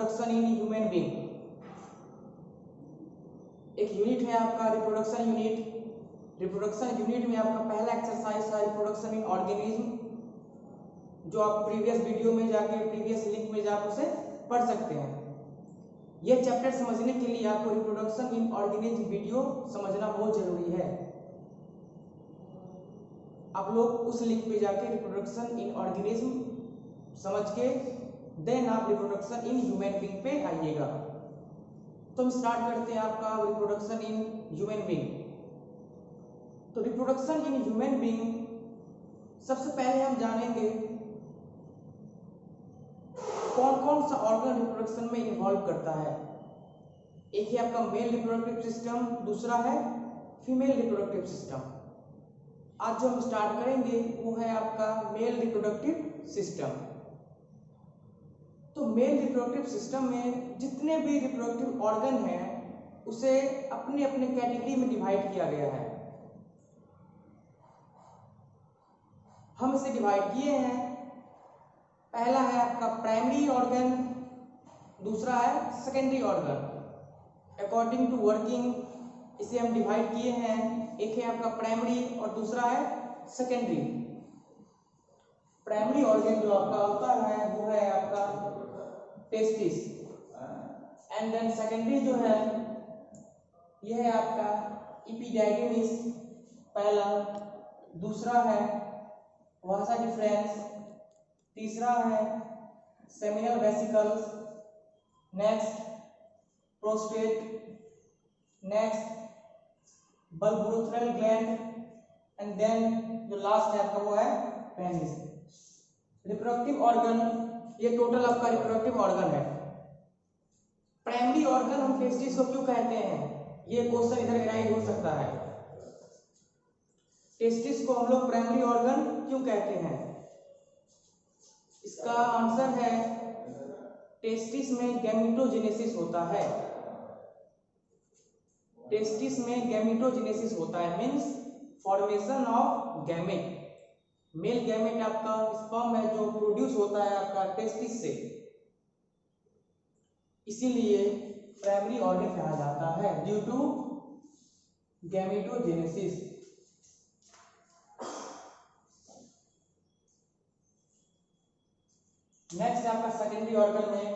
Reproduction in human being. एक unit है आपका रिप्रोडक्शन यूनिट। रिप्रोडक्शन यूनिट में आपका पहला एक्सरसाइज है रिप्रोडक्शन इन ऑर्गेनिज्म, जो आप प्रीवियस वीडियो में जाके प्रीवियस लिंक में जाकर उसे पढ़ सकते हैं। यह चैप्टर समझने के लिए आपको रिप्रोडक्शन इन ऑर्गेनिज्म वीडियो समझना बहुत जरूरी है। आप लोग उस लिंक पे जाके रिप्रोडक्शन इन ऑर्गेनिज्म समझ के देन आप रिप्रोडक्शन इन ह्यूमन बीइंग पे आइएगा। तो हम स्टार्ट करते हैं आपका रिप्रोडक्शन इन ह्यूमन बीइंग। तो रिप्रोडक्शन इन ह्यूमन बीइंग सबसे पहले हम जानेंगे कौन कौन सा ऑर्गन रिप्रोडक्शन में इन्वॉल्व करता है। एक है आपका मेल रिप्रोडक्टिव सिस्टम, दूसरा है फीमेल रिप्रोडक्टिव सिस्टम। आज जो हम स्टार्ट करेंगे वो है आपका मेल रिप्रोडक्टिव सिस्टम। तो मेल रिप्रोडक्टिव सिस्टम में जितने भी रिप्रोडक्टिव ऑर्गन हैं उसे अपने अपने कैटेगरी में डिवाइड किया गया है। हम इसे डिवाइड किए हैं, पहला है आपका प्राइमरी ऑर्गन, दूसरा है secondary organ. According to working इसे हम डिवाइड किए हैं, एक है आपका प्राइमरी और दूसरा है सेकेंडरी। प्राइमरी ऑर्गन जो आपका होता है वो है आपका टेस्टिस, एंड देन सेकेंडरी जो है यह है आपका एपिडाइडिमिस पहला, दूसरा है वासा डिफरेंस, तीसरा है seminal vesicles, next prostate, next bulbourethral gland, and then जो लास्ट है आपका वो है पेनिस। रिप्रोडक्टिव ऑर्गन, ये टोटल आपका रिप्रोडक्टिव ऑर्गन है। प्राइमरी ऑर्गन हम टेस्टिस को क्यों कहते हैं, ये क्वेश्चन इधर एराइज हो सकता है। टेस्टिस को हम लोग प्राइमरी ऑर्गन क्यों कहते हैं, इसका आंसर है टेस्टिस में गैमेटोजेनेसिस होता है। टेस्टिस में गैमेटोजेनेसिस होता है, means formation of gamete. Male gamete आपका स्पर्म है जो प्रोड्यूस होता है आपका टेस्टिस से, इसीलिए प्राइमरी ऑर्गन कहा जाता है ड्यू टू गैमेटोजेनेसिस। नेक्स्ट आपका सेकेंडरी ऑर्गन में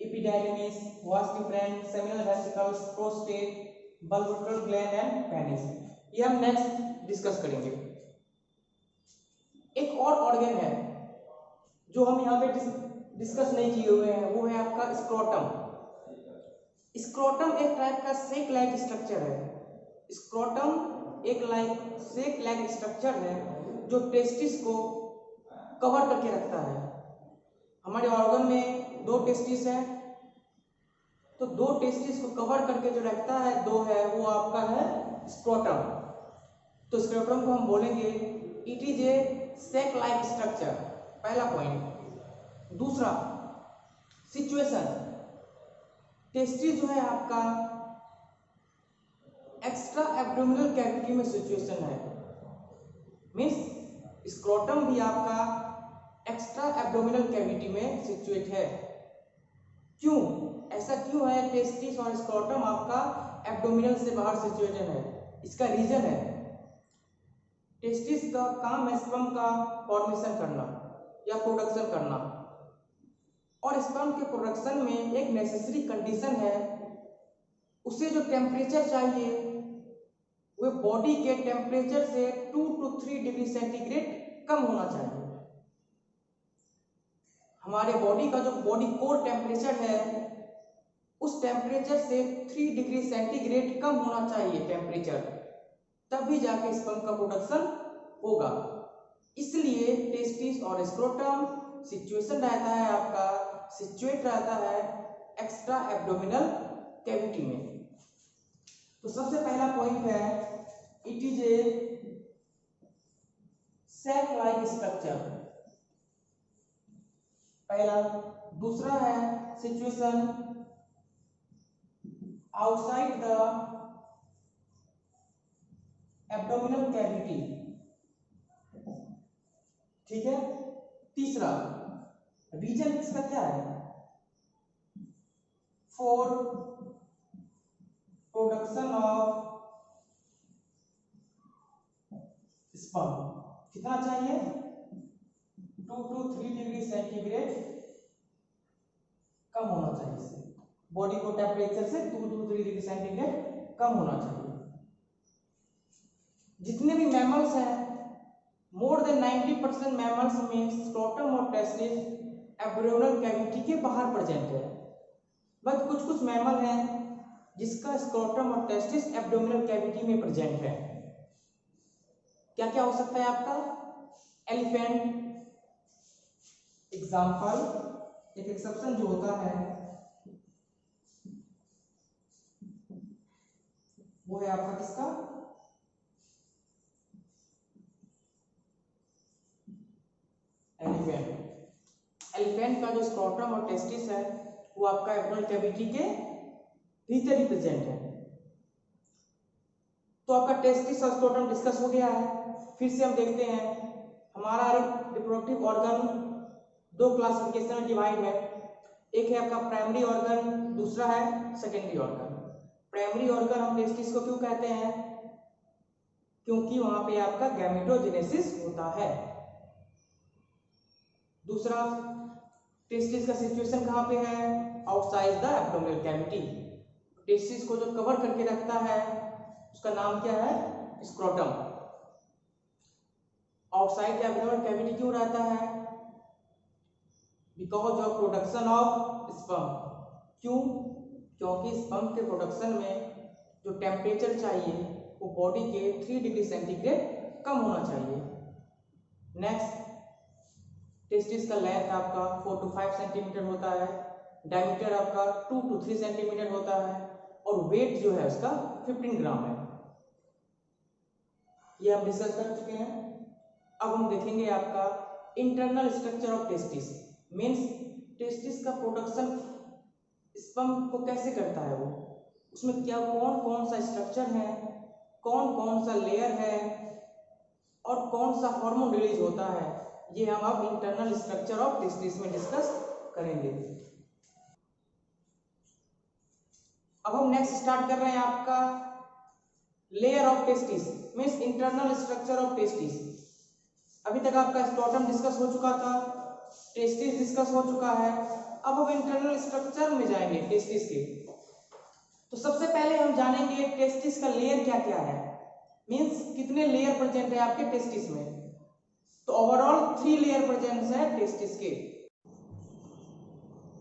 epididymis, vas deferens, seminal vesicles, prostate, bulbourethral gland and penis. ये हम नेक्स्ट डिस्कस करेंगे। एक और ऑर्गन है जो हम यहाँ पे डिस्कस नहीं किए हुए हैं, वो है आपका स्क्रोटम। स्क्रोटम एक टाइप का सेक लाइक स्ट्रक्चर है। स्क्रोटम एक सेक लाइक स्ट्रक्चर है जो टेस्टिस को कवर करके रखता है। हमारे ऑर्गन में दो टेस्टिस है, तो दो टेस्टिस को कवर करके जो रखता है दो है वो आपका है स्क्रोटम। तो स्क्रोटम को हम बोलेंगे it is a sac like structure, पहला पॉइंट। दूसरा सिचुएशन, टेस्टिस जो है आपका एक्स्ट्रा एब्डोमिनल कैविटी में सिचुएशन है, मीन्स स्क्रोटम भी आपका एक्स्ट्रा एब्डोमिनल कैविटी में सिचुएट है। क्यों ऐसा क्यों है, टेस्टिस और स्क्रोटम आपका एब्डोमिनल से बाहर सिचुएटेड है, इसका रीजन है टेस्टिस का काम है स्पर्म का फॉर्मेशन करना या प्रोडक्शन करना, और स्पर्म के प्रोडक्शन में एक नेसेसरी कंडीशन है, उसे जो टेम्परेचर चाहिए वो बॉडी के टेम्परेचर से 2 to 3 डिग्री सेंटीग्रेड कम होना चाहिए। हमारे बॉडी का जो बॉडी कोर टेम्परेचर है उस टेम्परेचर से 3 डिग्री सेंटीग्रेड कम होना चाहिए टेम्परेचर, तभी जाके स्पर्म का प्रोडक्शन होगा। इसलिए टेस्टिस और स्क्रोटम सिचुएशन रहता है आपका, सिचुएट रहता है एक्स्ट्रा एब्डोमिनल कैविटी में। तो सबसे पहला पॉइंट है it is a sac like structure, पहला। दूसरा है situation outside the abdominal cavity, ठीक है। तीसरा रीजन इसका क्या है, फॉर प्रोडक्शन ऑफ स्पर्म। कितना चाहिए? 2 to 3 डिग्री सेंटीग्रेड कम होना चाहिए इससे, बॉडी को टेम्परेचर से 2 to 3 डिग्री सेंटीग्रेड कम होना चाहिए। जितने भी मैमल्स हैं, मोर देन 90% मैमल्स में स्क्रोटम और टेस्टिस एब्डोमिनल कैविटी के बाहर प्रेजेंट है, बट कुछ कुछ मैमल हैं जिसका स्क्रोटम और टेस्टिस एब्डोमिनल कैविटी में प्रेजेंट है। क्या क्या हो सकता है आपका? Elephant example. एक एक्सेप्शन जो होता है वो है आपका किसका? एलिफेंट। एलिफेंट का जो स्क्रोटम और टेस्टिस है वो आपका एब्डोमिनल कैविटी के भीतर ही प्रेजेंट है। तो आपका टेस्टिस और स्क्रोटम डिस्कस हो गया है। फिर से हम देखते हैं हमारा रिप्रोडक्टिव ऑर्गन दो क्लासिफिकेशन में डिवाइड है। एक है आपका प्राइमरी ऑर्गन, दूसरा है सेकेंडरी ऑर्गन। प्राइमरी ऑर्गन हम टेस्टिस को क्यों कहते हैं? क्योंकि वहां पे आपका गैमेटोजेनेसिस होता है। दूसरा, टेस्टिस का सिचुएशन कहां पे है? Outside the abdominal cavity. Testis को जो कवर करके रखता है उसका नाम क्या है? Scrotum. Outside the abdominal cavity क्यों रहता है? Because of production of sperm. क्यों? क्योंकि स्पर्म के प्रोडक्शन में जो टेम्परेचर चाहिए वो बॉडी के 3 डिग्री सेंटीग्रेड कम होना चाहिए। नेक्स्ट, टेस्टिस का लेंथ आपका 4 to 5 सेंटीमीटर होता है, डायमीटर आपका 2 to 3 सेंटीमीटर होता है और वेट जो है उसका 15 ग्राम है। ये हम डिस्कस कर चुके हैं। अब हम देखेंगे आपका internal structure of testis. Means testis का प्रोडक्शन स्पर्म को कैसे करता है, वो उसमें क्या कौन कौन सा स्ट्रक्चर है, कौन कौन सा लेयर है और कौन सा हार्मोन रिलीज होता है, ये हम अब इंटरनल स्ट्रक्चर ऑफ टेस्टिस में डिस्कस करेंगे। अब हम नेक्स्ट स्टार्ट कर रहे हैं आपका layer of testis, means internal structure of testis. अभी तक आपका स्क्रोटम डिस्कस हो चुका था, टेस्टिस डिस्कस हो चुका है। अब हम इंटरनल स्ट्रक्चर में जाएंगे टेस्टिस के। तो सबसे पहले हम जानेंगे टेस्टिस का लेयर क्या क्या है, मीन्स कितने लेयर प्रेजेंट है आपके टेस्टिस में। तो ओवरऑल 3 लेयर प्रेजेंट है टेस्टिस के।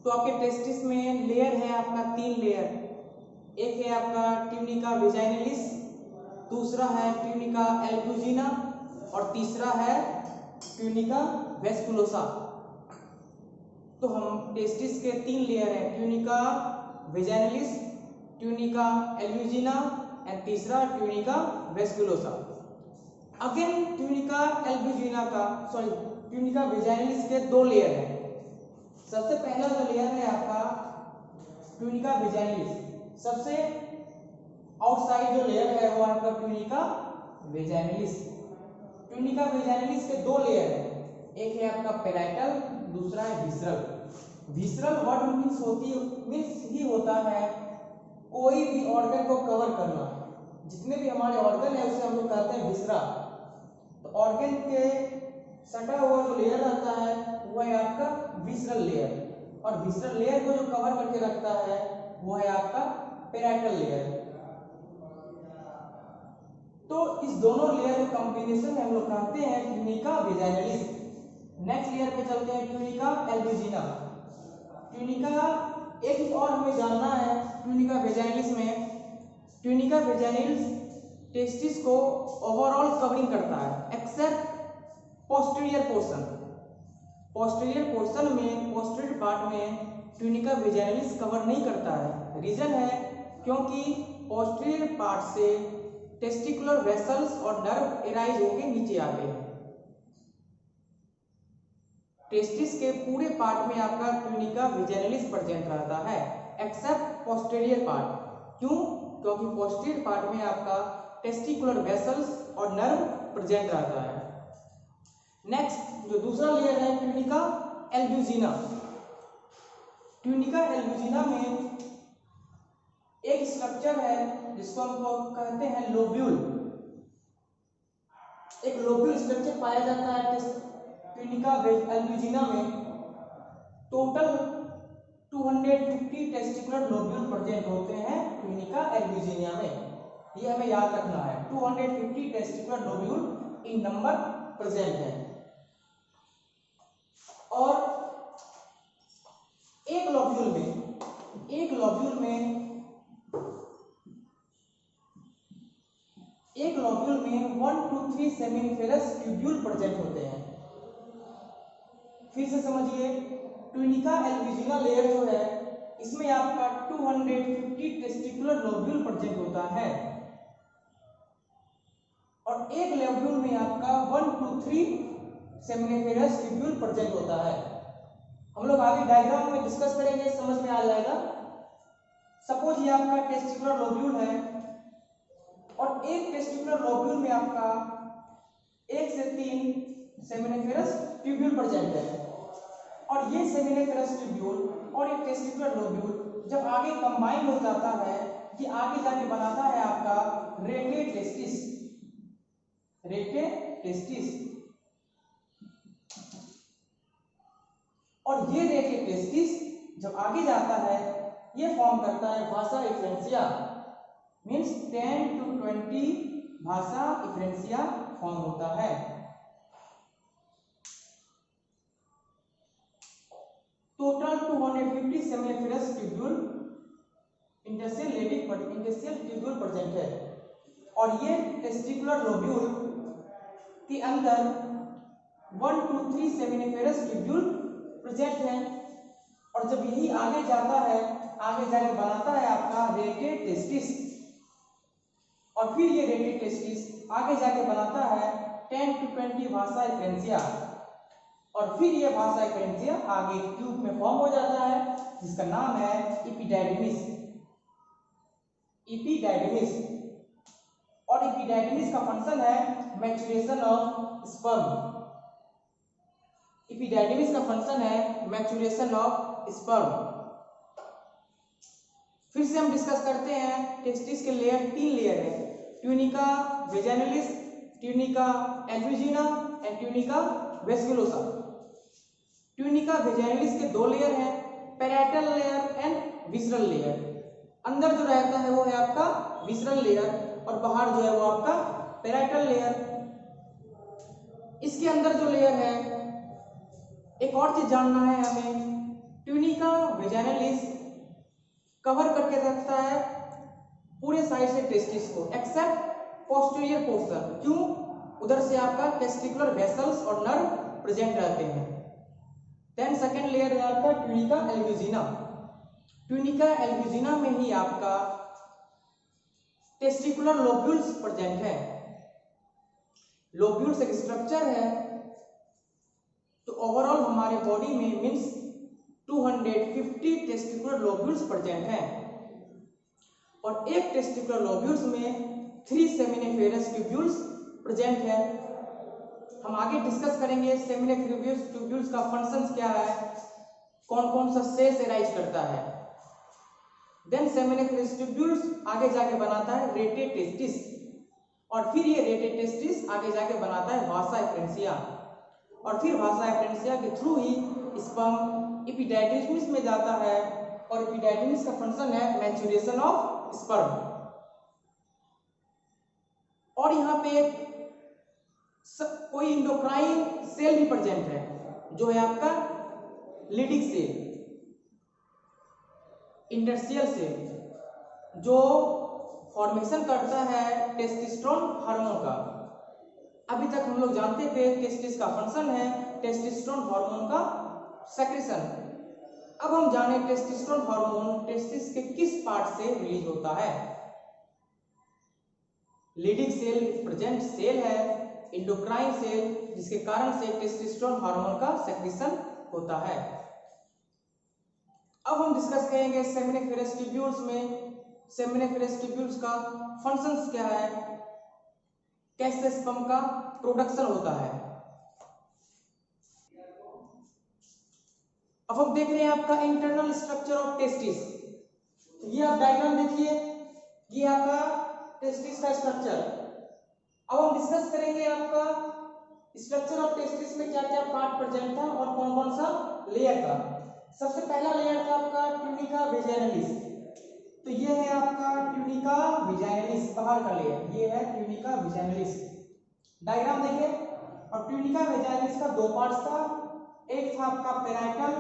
तो आपके टेस्टिस में लेयर है आपका 3 लेयर। एक है आपका ट्यूनिका वेजाइनलिस, दूसरा है ट्यूनिका एल्बुजिना और तीसरा है ट्यूनिका वेस्कुलोसा। तो हम टेस्टिस के 3 लेयर हैं, ट्यूनिका वेजाइनलिस, ट्यूनिका एल्बुजिना एंड तीसरा ट्यूनिका वेस्कुलोसा। अगेन ट्यूनिका एल्बुजिना का ट्यूनिका वेजाइनलिस के 2 लेयर हैं। सबसे पहला जो लेयर है आपका ट्यूनिका वेजाइनलिस, सबसे आउटसाइड जो लेयर है वो आपका ट्यूनिका वेजाइनलिस। ट्यूनिका वेजाइनलिस के 2 लेयर हैं, एक है आपका पेराइटल, दूसरा है visceral. Visceral word means he होता है कोई भी ऑर्गन को कवर करना। जितने भी हमारे ऑर्गन है उसे हम लोग कहते हैं विसरा। तो ऑर्गन के सटा हुआ जो लेयर रहता है वो है आपका विसरल लेयर, और विसरल लेयर को जो कवर करके रखता है वो है आपका पेराइटल लेयर। तो इस दोनों लेयर के कॉम्बिनेशन में हम लोग कहते हैं ट्यूनिका वेजाइनलिस। नेक्स्ट लेयर पे चलते हैं ट्यूनिका एल्बुजिना। ट्यूनिका एक और हमें जानना है ट्यूनिका वेजाइनलिस में। ट्यूनिका वेजाइनलिस टेस्टिस को ओवरऑल कवरिंग करता है except posterior portion. Posterior portion में, पोस्टीरियर पार्ट में ट्यूनिका वेजाइनलिस कवर नहीं करता है। रीजन है क्योंकि पोस्टीरियर पार्ट से टेस्टिकुलर वेसल्स और नर्व एराइज होकर नीचे आते हैं। टेस्टिस के पूरे पार्ट में आपका ट्यूनिका वेजाइनलिस प्रेजेंट रहता है एक्सेप्ट पोस्टीरियर पार्ट। क्यों? क्योंकि पोस्टीरियर पार्ट में आपका टेस्टिकुलर वेसल्स और नर्व प्रेजेंट रहता है। नेक्स्ट जो दूसरा लेयर है ट्यूनिका एल्बुजिना। ट्यूनिका एल्बुजिना में एक स्ट्रक्चर है जिसको हम कहते हैं लोब्यूल। एक लोब्यूल स्ट्रक्चर पाया जाता है ट्यूनिका एल्ब्यूजिना में। टोटल 250 टेस्टिकुलर लोब्यूल प्रेजेंट होते हैं ट्यूनिका एल्ब्यूजिना में। ये हमें याद रखना है, 250 टेस्टिकुलर लोब्यूल इन नंबर प्रेजेंट है। और एक लोब्यूल में 1 to 3 सेमिनिफेरस ट्यूब्यूल प्रेजेंट होते हैं। फिर से समझिए, ट्यूनिका एल्ब्यूजिना लेयर जो है इसमें आपका 250 टेस्टिकुलर लोब्यूल प्रेजेंट होता है। और एक लोब्यूल में आपका 1 to 3 सेमिनिफेरस ट्यूब्यूल प्रेजेंट होता है। हम लोग आगे डायग्राम में डिस्कस करेंगे, समझ में आ जाएगा। सपोज ये आपका टेस्टिकुलर लोब्यूल है और एक टेस्टिकुलर लोब्यूल में आपका 1 से 3 सेमिनिफेरस ट्यूब्यूल प्रेजेंट है। और ये सेमिनिफेरस ट्यूब्यूल और ये टेस्टिकुलर लोब्यूल जब आगे कंबाइन हो जाता है, ये आगे जाके बनाता है आपका रेटे टेस्टिस। और ये रेटे टेस्टिस जब आगे जाता है, ये फॉर्म करता है भाषा इफ्रेंसिया, मींस 10 to 20 भाषा इफ्रेंसिया फॉर्म होता है। Total 250 seminiferous tubule intercell tubule present है। और ये टेस्टिकुलर लोब्यूल के अंदर 1 to 3 सेमिनिफेरस ट्यूब्यूल प्रेजेंट है। और जब यही आगे जाता है, आगे जाके बनाता है आपका रेटे टेस्टिस। और फिर ये रेटे टेस्टिस आगे जाके बनाता है 10 to 20 भाषा इफ्रेंसिया। और फिर ये भाषा इफ्रेंसिया आगे ट्यूब में फॉर्म हो जाता है, जिसका नाम है एपिडाइडिमिस। और एपिडाइडिमिस का फंक्शन है मैच्योरेशन ऑफ स्पर्म। एपिडाइडिमिस का फंक्शन है मैच्योरेशन ऑफ स्पर्म। फिर से हम डिस्कस करते हैं टेस्टिस के लेयर। 3 लेयर है, tunica vaginalis, tunica albuginea and tunica vasculosa. Tunica vaginalis के 2 लेयर हैं, parietal layer and visceral layer. अंदर जो रहता है वो है आपका विसरल लेयर और बाहर जो है वो आपका पैराइटल लेयर। इसके अंदर जो लेयर है, एक और चीज जानना है हमें, ट्यूनिका वेजाइनलिस कवर करके रखता है पूरे साइड से टेस्टिस को एक्सेप्ट पोस्टीरियर पोर्शन। क्यों? उधर से आपका टेस्टिकुलर वेसल्स और नर्व प्रेजेंट रहते हैं। देन सेकेंड लेयर है आपका ट्यूनिका एल्ब्यूजिना। ट्यूनिका एल्ब्यूजिना में ही आपका टेस्टिकुलर लोब्यूल्स प्रेजेंट है। लोब्यूल्स एक स्ट्रक्चर है, तो ओवरऑल हमारे बॉडी में मींस 250 टेस्टिकुलर लोब्यूल्स प्रेजेंट हैं। और एक टेस्टिकुलर लोब्यूल्स में 3 सेमिनिफेरस ट्यूब्यूल्स प्रेजेंट है। हम आगे डिस्कस करेंगे सेमिनिफेरस ट्यूब्यूल्स का फंक्शंस क्या है, कौन कौन सा सेल्स एराइज करता है। देन सेमिनिफेरस ट्यूब्यूल्स आगे जाके बनाता है रेटे टेस्टिस। और फिर ये रेटे टेस्टिस आगे जाके बनाता है भाषा इफ्रेंसिया। और फिर भाषा इफ्रेंसिया के थ्रू ही स्पर्म एपिडाइडिमिस में जाता है। और एपिडाइडिमिस का फंक्शन है मैच्योरेशन ऑफ स्पर्म। और यहाँ पे कोई इंडोक्राइन सेल भी प्रेजेंट है, जो है आपका लीडिंग सेल, इंटरसेल सेल, जो फॉर्मेशन करता है टेस्टोस्टेरोन हार्मोन का। अभी तक हम लोग जानते थे टेस्टिस का फंक्शन है टेस्टोस्टेरोन हार्मोन का सेक्रेशन। अब हम जाने टेस्टोस्टेरोन हार्मोन टेस्टिस के किस पार्ट से रिलीज होता है। लीडिंग सेल प्रेजेंट सेल है, इंडोक्राइन सेल, जिसके कारण से टेस्टोस्टेरोन हार्मोन का सेक्रेशन होता है। अब हम डिस्कस करेंगे सेमिनिफेरस ट्यूब्यूल्स में सेमिनिफेरस ट्यूब्यूल्स का फंक्शंस क्या है, कैसे स्पर्म का प्रोडक्शन होता है। अब हम देख रहे हैं आपका इंटरनल स्ट्रक्चर ऑफ टेस्टिस। ये आप डायग्राम देखिए, ये आपका टेस्टिस का स्ट्रक्चर। अब हम डिस्कस करेंगे आपका स्ट्रक्चर ऑफ टेस्टिस में क्या क्या पार्ट प्रेजेंट था और कौन कौन सा लेयर था। सबसे पहला लेयर था आपका ट्यूनिका वेजाइनलिस। तो ये है आपका ट्यूनिका वेजाइनलिस, बाहर का लेयर, ये है ट्यूनिका वेजाइनलिस। डायग्राम देखें, और ट्यूनिका वेजाइनलिस का दो पार्ट्स था, एक था आपका पेराइटल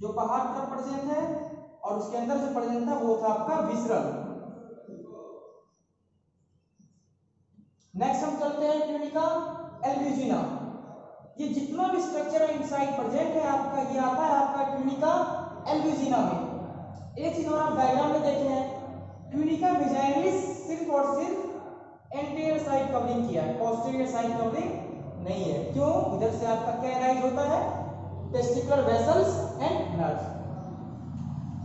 जो बाहर तरफ प्रेजेंट है, और उसके अंदर जो प्रेजेंट था वो था आपका विसरल। नेक्स्ट हम चलते हैं ट्यूनिका एल्ब्यूजिना। ये जितना भी स्ट्रक्चर इनसाइड प्रेजेंट है आपका, ये आता है आपका ट्यूनिका एल्ब्यूजिना में। एक चीज और आप डायग्राम में देखे हैं, ट्यूनिका वेजाइनलिस सिर्फ और सिर्फ एंटीरियर साइड कवरिंग किया है, पोस्टीरियर साइड कवरिंग नहीं है। क्यों? इधर से आपका क्या राइज होता है, टेस्टिकुलर वेसल्स एंड नर्व्स।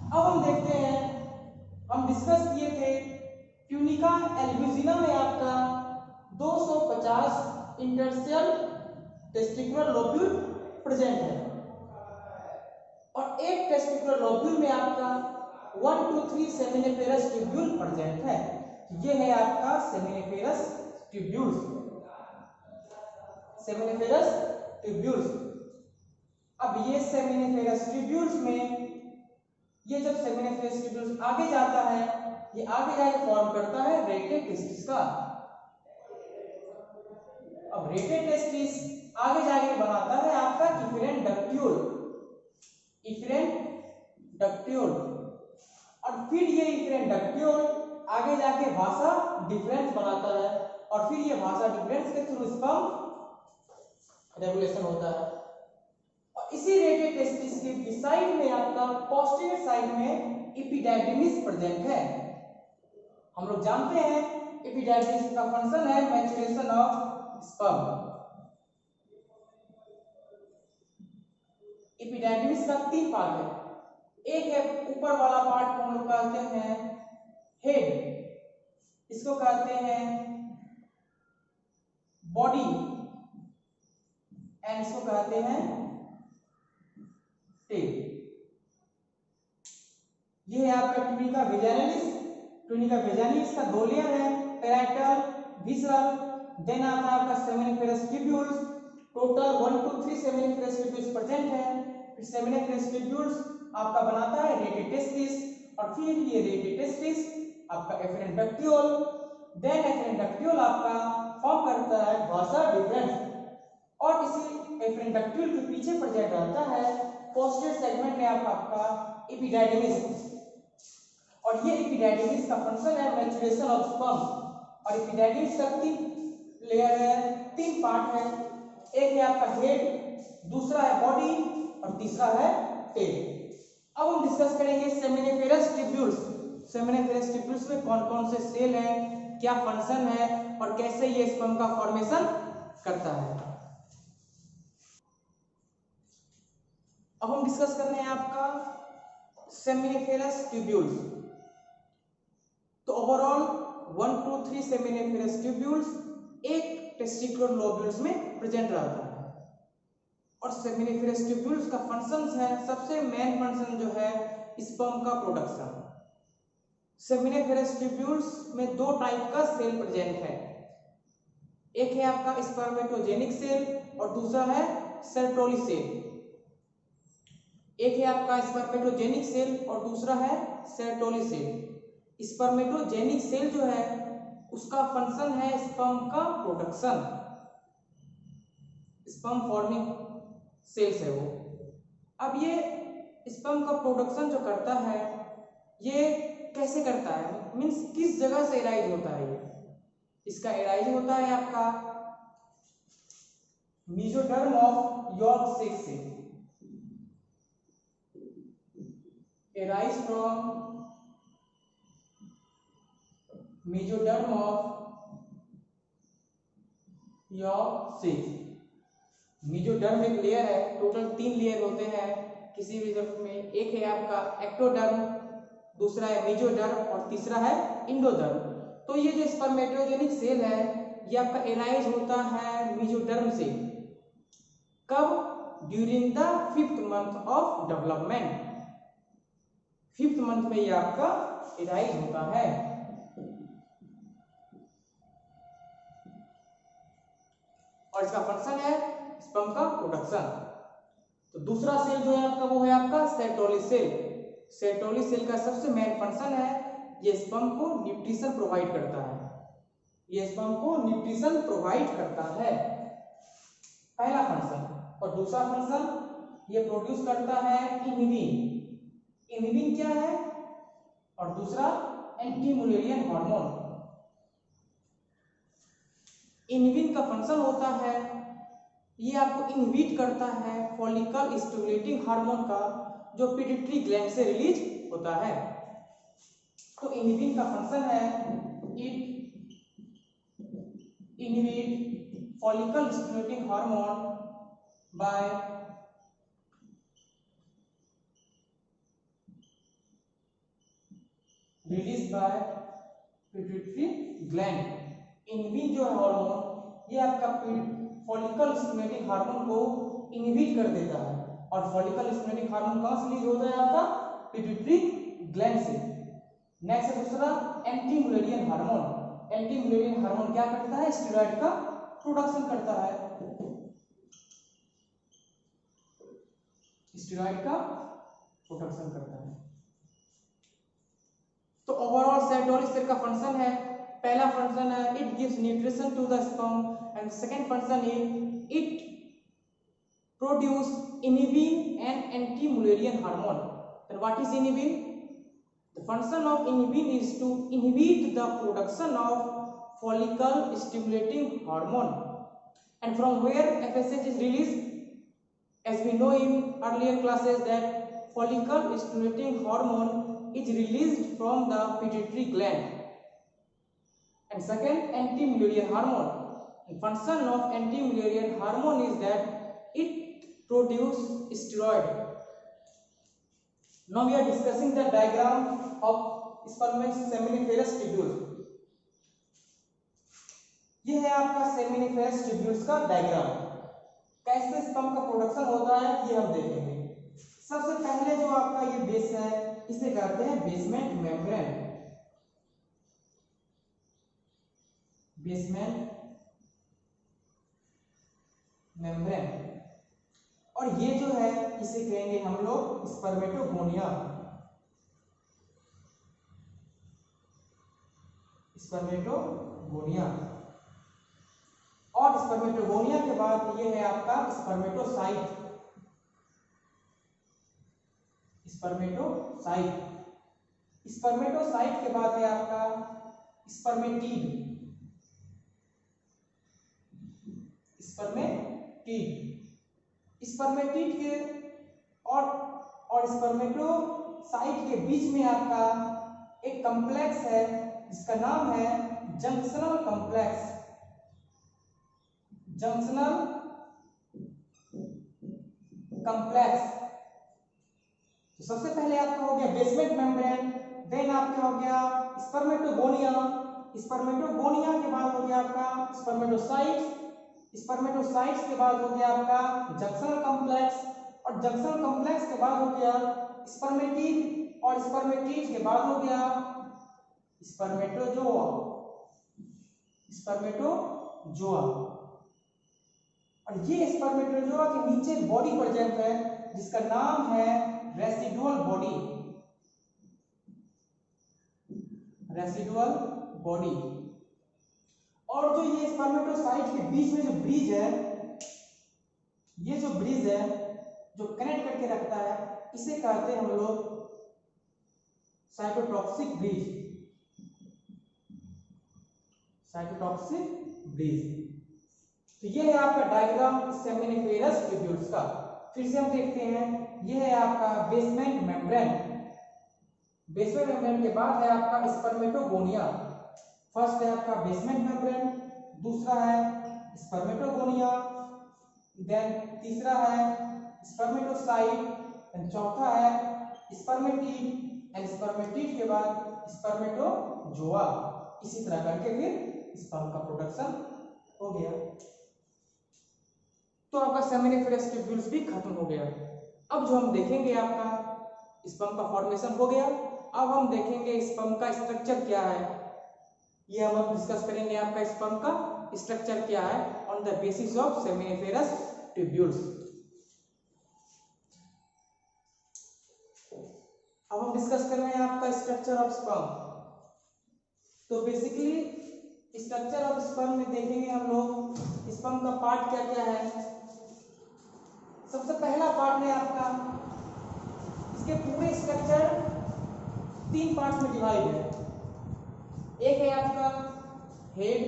अब हम देखते हैं, हम डिस्कस किए थे ट्यूनिका एल्ब्यूजिना में आपका 250 इंटरसेल टेस्टिकुलर लोब्यूल प्रेजेंट है, और एक टेस्टिकुलर लोब्यूल में आपका 1 to 3 सेमिनिफेरस ट्यूब्यूल प्रेजेंट है। ये है आपका सेमिनिफेरस ट्यूब्यूल्स, सेमिनिफेरस ट्यूब्यूल्स। अब ये सेमिनिफेरस ट्यूब्यूल्स में, ये जब सेमिनिफेरस ट्यूब्यूल्स आगे जाता है, ये आगे जाके फॉर्म करता है रेटे टेस्टिस का। अब रेटे टेस्टिस आगे जाके बनाता है आपका इफरेंट डक्ट्यूल, इफरेंट डक्ट्यूल, और फिर ये इफरेंट डक्ट्यूल आगे जाके भाषा डिफरेंस बनाता है, और फिर ये भाषा डिफरेंस के थ्रू स्पर्म रेगुलेशन होता है। और इसी रेटे टेस्टिस के बिसाइड में आपका पोस्टीरियर साइड में एपिडाइडिमिस प्रेजेंट है। हम लोग जानते हैं एपिडाइडिमिस का फंक्शन है मैच्योरेशन ऑफ स्पर्म। एपिडाइडिमिस का 3 पार्ट है। एक है ऊपर वाला पार्ट, हम लोग कहते हैं हेड, इसको कहते हैं बॉडी, एंड इसको कहते हैं टेल। ये है आपका ट्यूनिका वेजाइनलिस। ट्यूनिका वेजाइनलिस का 2 लेयर है, पेराइटल, विसरल, देन आता है आपका seminiferous tubules. Total 1 to 3 seminiferous tubules present है। फिर सेमिनिफेरस ट्यूब्यूल्स आपका बनाता है रेटे टेस्टिस, और फिर ये रेटे टेस्टिस आपका एफरेंट डक्ट्यूल, देन एफरेंट डक्ट्यूल आपका फॉर्म करता है भाषा डिफरेंस, और इसी एफरेंट डक्ट्यूल के पीछे प्रेजेंट रहता है पोस्टीरियर सेगमेंट में आपका एपिडाइडिमिस, और ये एपिडाइडिमिस का फंक्शन है मैच्योरेशन ऑफ स्पर्म। और एपिडाइडिमिस का 3 लेयर है, 3 पार्ट है, एक है आपका हेड, दूसरा है बॉडी, और तीसरा है टेल। अब हम डिस्कस करेंगे सेमिनिफेरस ट्यूब्यूल्स। सेमिनिफेरस ट्यूब्यूल्स में कौन कौन से सेल हैं, क्या फंक्शन है, और कैसे ये स्पर्म का फॉर्मेशन करता है। अब हम डिस्कस कर रहे हैं आपका सेमिनिफेरस ट्यूब्यूल्स। तो ओवरऑल 1 to 3 सेमिनिफेरस ट्यूब्यूल्स एक टेस्टिकुलर लोब्यूल्स में प्रेजेंट रहता है, और सेमिनिफेरस ट्यूब्यूल्स का फंक्शंस है, सबसे मेन फंक्शन जो है स्पर्म का प्रोडक्शन। सेमिनिफेरस ट्यूब्यूल्स में 2 टाइप का सेल प्रेजेंट है, एक है आपका स्पर्मेटोजेनिक सेल और दूसरा है सर्टोली सेल। एक है आपका स्पर्मेटोजेनिक सेल और दूसरा है सर्टोली सेल। स्पर्मेटोजेनिक सेल जो है उसका फंक्शन है स्पर्म का प्रोडक्शन, स्पर्म फॉर्मिंग सेल्स है वो। अब ये स्पर्म का प्रोडक्शन जो करता है, ये कैसे करता है, मींस किस जगह से एराइज होता है ये? इसका एराइज होता है आपका मेसोडर्म ऑफ यॉर्क सेक से, arise from mesoderm of yolk sac. Mesoderm एक लेयर है, टोटल 3 लेयर होते हैं किसी भी जब में, एक है आपका एक्टोडर्म, दूसरा है मेसोडर्म और तीसरा है इंडोडर्म। तो ये जो स्पर्मेटोजेनिक सेल है ये आपका एराइज होता है मेसोडर्म से। कब? During the 5th month of development. 5th month में ये आपका इराइज होता है। और इसका फंक्शन है स्पर्म का प्रोडक्शन। तो दूसरा सेल जो है आपका वो है आपका सेटोली सेल। सेटोली सेल का सबसे मेन फंक्शन है ये स्पर्म को न्यूट्रिशन प्रोवाइड करता है। ये स्पर्म को न्यूट्रिशन प्रोवाइड करता है, पहला फंक्शन। और दूसरा फंक्शन ये प्रोड्यूस करता है इनहिबिन। इनहिबिन क्या है? और दूसरा एंटी मुलेरियन हार्मोन। इनहिबिन का फंक्शन होता है ये आपको इनहिबिट करता है फॉलिकल स्टिमुलेटिंग हार्मोन का जो पिट्यूटरी ग्लैंड से रिलीज होता है। तो इनहिबिन का फंक्शन है it inhibit follicle stimulating hormone by release by pituitary gland. Inhibin जो है हार्मोन ये आपका फॉलिकल स्टिमुलेटिंग हार्मोन को इनहिबिट कर देता है। और फॉलिकल स्टिमुलेटिंग हार्मोन कहां से रिलीज होता है? आपका पिट्यूटरी ग्लैंड से। नेक्स्ट है दूसरा anti Mullerian hormone. Anti Mullerian hormone क्या करता है? स्टेरॉइड का प्रोडक्शन करता है। स्टेरॉइड का प्रोडक्शन करता है। तो ओवरऑल सेटोली सेल का फंक्शन है, पहला फंक्शन है it gives nutrition to the sperm and second function is it produce inhibin and anti Mullerian hormone. then what is inhibin? The function of inhibin is to inhibit the production of follicle stimulating hormone. And from where FSH is released? As we know in earlier classes that follicle stimulating hormone is released from the pituitary gland. And second, anti-mullerian hormone. The function of anti-mullerian hormone is that it produces steroid. Now we are discussing the diagram of seminiferous tubules. ये है आपका seminiferous tubules का diagram. कैसे sperm का production होता है ये हम देखेंगे। सबसे पहले जो आपका ये बेस है इसे कहते हैं बेसमेंट मेम्ब्रेन। Basement membrane. और ये जो है इसे कहेंगे हम लोग स्पर्मेटोगोनिया। स्पर्मेटोगोनिया। और स्पर्मेटोगोनिया के बाद ये है आपका स्पर्मेटोसाइट। स्पर्मेटोसाइट। स्पर्मेटोसाइट के बाद है आपका स्पर्मेटीड। स्पर्मेटीड। स्पर्मेटीड के और स्पर्मेटोसाइट के बीच में आपका एक कॉम्प्लेक्स है जिसका नाम है जंक्शनल कॉम्प्लेक्स। Junctional complex. तो सबसे पहले आपका हो गया बेसमेंट मेम्ब्रेन, देन आपका हो गया स्पर्मेटोगोनिया। स्पर्मेटोगोनिया के बाद हो गया आपका स्पर्मेटोसाइट। स्पर्मेटोसाइट्स के बाद हो गया आपका जंक्शनल कॉम्प्लेक्स। और जंक्शनल कॉम्प्लेक्स के बाद हो गया स्पर्मेटीड। और स्पर्मेटीड के बाद हो गया स्पर्मेटोजोआ। स्पर्मेटोजोआ। और ये स्पर्मेटोजोआ के नीचे बॉडी प्रेजेंट है जिसका नाम है रेसिडुअल बॉडी। Residual body. और जो ये स्पर्मेटोसाइट के बीच में जो ब्रिज है, ये जो ब्रिज है जो कनेक्ट करके रखता है इसे कहते हैं हम लोग साइटोटॉक्सिक ब्रिज। Cytotoxic bridge. तो ये है आपका डायग्राम सेमिनिफेरस ट्यूब्यूल्स का। फिर से हम देखते हैं, ये है आपका बेसमेंट मेम्ब्रेन। बेसमेंट मेम्ब्रेन के बाद है आपका स्पर्मेटोगोनिया। फर्स्ट है आपका बेसमेंट मेम्ब्रेन, दूसरा है स्पर्मेटोगोनिया, देन तीसरा है स्पर्मेटोसाइट, देन चौथा है स्पर्मेटीड, एंड स्पर्मेटीड के बाद स्पर्मेटोजोआ। इसी तरह करके फिर स्पर्म का प्रोडक्शन हो गया। तो आपका सेमिनिफेरस ट्यूब्यूल्स भी खत्म हो गया। अब जो हम देखेंगे आपका स्पर्म का फॉर्मेशन हो गया। अब हम देखेंगे स्पर्म का स्ट्रक्चर क्या है, ये हम डिस्कस करेंगे। आपका स्पर्म का स्ट्रक्चर क्या है on the basis of seminiferous tubules. अब हम डिस्कस कर रहे हैं आपका स्ट्रक्चर ऑफ स्पर्म। तो बेसिकली स्ट्रक्चर ऑफ स्पर्म में देखेंगे हम लोग स्पर्म का पार्ट क्या क्या है। सबसे पहला पार्ट है आपका, इसके पूरे स्ट्रक्चर 3 पार्ट्स में डिवाइड है। एक है आपका हेड,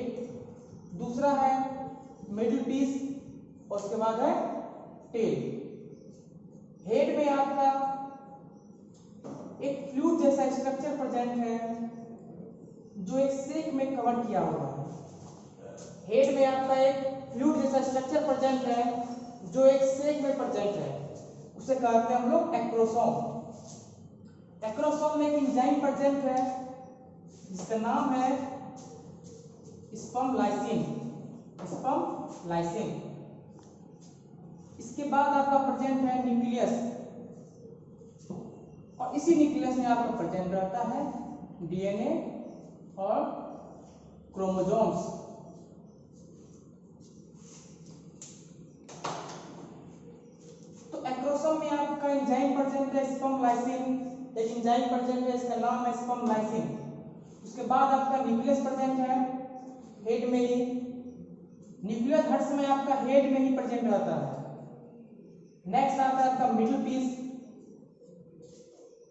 दूसरा है मिडिल पीस और उसके बाद है टेल। हेड में आपका एक फ्लूइड जैसा स्ट्रक्चर प्रेजेंट है जो एक सेक में कवर किया हुआ है। हेड में आपका एक फ्लूइड जैसा स्ट्रक्चर प्रेजेंट है जो एक सेक में प्रेजेंट है, उसे कहते हैं हम लोग एक्रोसोम। एक्रोसोम में एक एंजाइम प्रेजेंट है जिसका नाम है स्पर्म लाइसिन। Sperm lysine. इसके बाद आपका प्रेजेंट है न्यूक्लियस, और इसी न्यूक्लियस में आपका प्रेजेंट रहता है डीएनए और क्रोमोसोम्स। तो एक्रोसोम में आपका एंजाइम प्रेजेंट है स्पर्म लाइसिन, एक एंजाइम प्रेजेंट है इसका नाम है स्पर्म लाइसिन। उसके बाद आपका न्यूक्लियस प्रेजेंट है हेड में ही। न्यूक्लियस हर समय आपका हेड में ही प्रेजेंट रहता है। नेक्स्ट आता है आपका मिडिल पीस,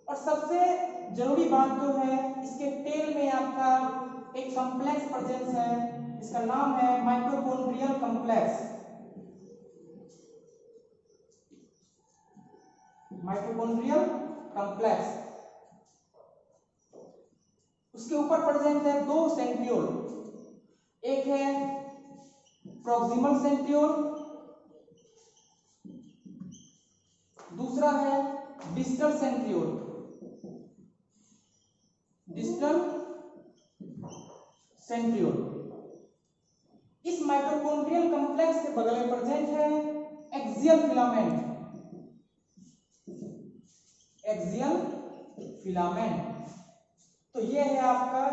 और सबसे जरूरी बात जो है इसके टेल में आपका एक कॉम्प्लेक्स प्रेजेंस है, इसका नाम है माइटोकॉन्ड्रियल कॉम्प्लेक्स। Mitochondrial complex. उसके ऊपर प्रेजेंट है 2 सेंट्रियोल, एक है प्रॉक्सिमल सेंट्रियोल, दूसरा है डिस्टल सेंट्रियोल। Distal centriole. इस माइटोकॉन्ड्रियल कॉम्प्लेक्स के बगल में प्रेजेंट है एक्सियल फिलामेंट। Axial filament. तो ये है आपका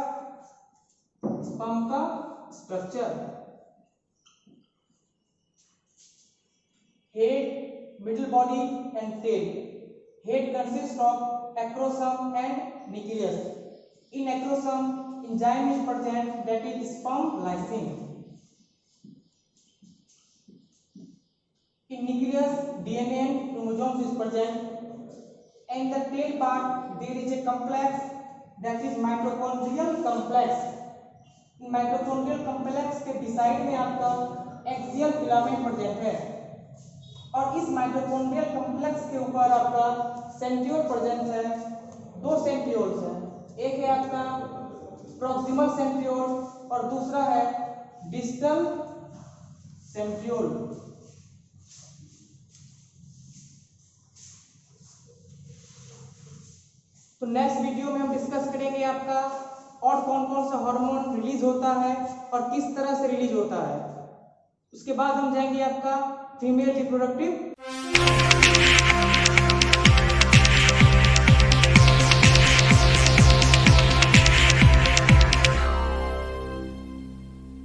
स्पर्म का structure. Head, middle body and tail. Head consists of acrosome and nucleus. In acrosome, enzyme is present, that is sperm lysine. In nucleus, DNA and chromosomes is present. And the tail part, there is a complex, that is mitochondrial complex. In mitochondrial complex के beside में आपका axial filament present है, और इस mitochondrial complex के ऊपर आपका centriole present है। 2 सेंट्रियोल्स हैं, एक है आपका प्रॉक्सिमल सेंट्रियोल और दूसरा है डिस्टल सेंट्रियोल। तो नेक्स्ट वीडियो में हम डिस्कस करेंगे आपका और कौन कौन सा हार्मोन रिलीज होता है और किस तरह से रिलीज होता है। उसके बाद हम जाएंगे आपका फीमेल रिप्रोडक्टिव